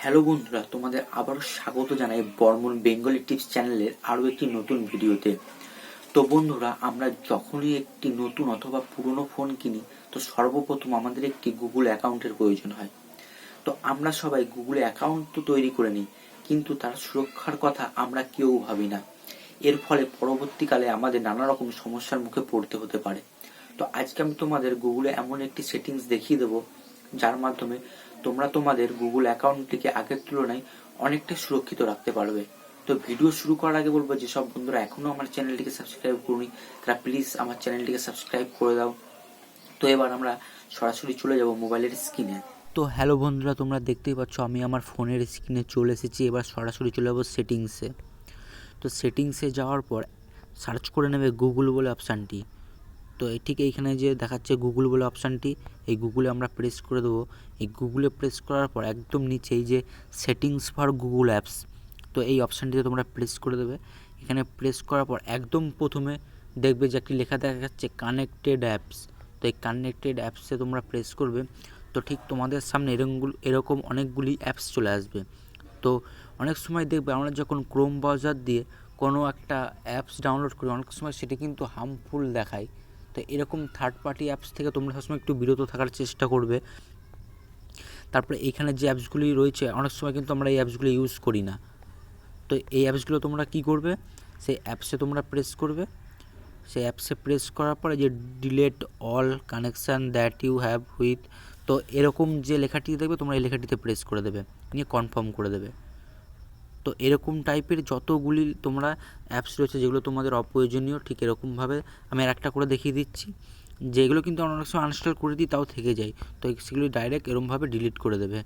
Hello বন্ধুরা, তোমাদের আবারও স্বাগত জানাই বর্মন বেঙ্গলি টিপস চ্যানেলের আরও একটি নতুন ভিডিওতে। তো বন্ধুরা, আমরা যখনই একটি নতুন অথবা পুরনো ফোন কিনি তো সর্বপ্রথম আমাদের একটি গুগল অ্যাকাউন্টের প্রয়োজন হয়। তো আমরা সবাই গুগল অ্যাকাউন্ট তো তৈরি করে নিই, কিন্তু তার সুরক্ষার কথা আমরা কেউ ভাবি না। এর ফলে পরবর্তীকালে আমাদের নানা রকম সমস্যার মুখে পড়তে হতে পারে। তো আজকে আমি তোমাদের গুগলে এমন একটি সেটিংস দেখিয়ে দেবো যার মাধ্যমে তোমরা তোমাদের গুগল অ্যাকাউন্টটিকে আগের তুলনায় অনেকটা সুরক্ষিত রাখতে পারবে। তো ভিডিও শুরু করার আগে বলবো, যেসব বন্ধুরা এখনো আমার চ্যানেলটিকে সাবস্ক্রাইব করুনি তারা প্লিজ আমার চ্যানেলটিকে সাবস্ক্রাইব করে দাও। তো এবার আমরা সরাসরি চলে যাব মোবাইলের স্ক্রিনে। তো হ্যালো বন্ধুরা, তোমরা দেখতেই পাচ্ছ আমি আমার ফোনের স্ক্রিনে চলে এসেছি। এবার সরাসরি চলে যাবো সেটিংসে। তো সেটিংসে যাওয়ার পর সার্চ করে নেবে গুগল বলে অপশানটি। তো ঠিক এইখানে যে দেখাচ্ছে গুগল বলে অপশানটি, এই গুগলে আমরা প্রেস করে দেবো। এই গুগলে প্রেস করার পর একদম নিচে এই যে সেটিংস ফর গুগল অ্যাপস, তো এই অপশানটিতে তোমরা প্রেস করে দেবে। এখানে প্রেস করার পর একদম প্রথমে দেখবে যে একটি লেখা দেখা যাচ্ছে কানেক্টেড অ্যাপস। তো এই কানেক্টেড অ্যাপসে তোমরা প্রেস করবে। তো ঠিক তোমাদের সামনে এরকম অনেকগুলি অ্যাপস চলে আসবে। তো অনেক সময় দেখবে আমরা যখন ক্রোম ব্রাউজার দিয়ে কোনো একটা অ্যাপস ডাউনলোড করি, অনেক সময় সেটি কিন্তু হার্মফুল দেখায়। তো এরকম থার্ড পার্টি অ্যাপস থেকে তোমরা সবসময় একটু বিরত থাকার চেষ্টা করবে। তারপরে এইখানে যে অ্যাপসগুলি রয়েছে অনেক সময় কিন্তু আমরা এই অ্যাপসগুলো ইউজ করি না। তো এই অ্যাপসগুলো তোমরা কি করবে, সেই অ্যাপসে তোমরা প্রেস করবে। সেই অ্যাপসে প্রেস করার পরে যে delete all connection that you have with, তো এরকম যে লেখাটি দেখবে তোমরা এই লেখাটিতে প্রেস করে দেবে, নিয়ে কনফার্ম করে দেবে। তো এরকম টাইপের যতগুলি তোমরা অ্যাপস রয়েছে যেগুলো তোমাদের অপ্রয়োজনীয়, ঠিক এরকমভাবে আমি আর একটা করে দেখিয়ে দিচ্ছি। যেগুলো কিন্তু আমরা অনেক সময় আনইনস্টল করে দিই তাও থেকে যায়, তো সেগুলি ডাইরেক্ট এরকমভাবে ডিলিট করে দেবে।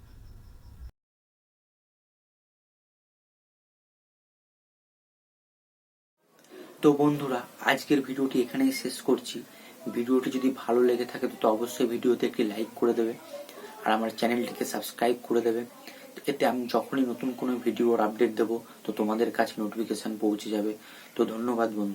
তো বন্ধুরা, আজকের ভিডিওটি এখানেই শেষ করছি। ভিডিওটি যদি ভালো লেগে থাকে তো অবশ্যই ভিডিওতে একটি লাইক করে দেবে আর আমার চ্যানেলটিকে সাবস্ক্রাইব করে দেবে। এতে আমি যখনই নতুন কোনো ভিডিওর আপডেট দেবো তো তোমাদের কাছে নোটিফিকেশান পৌঁছে যাবে। তো ধন্যবাদ বন্ধু।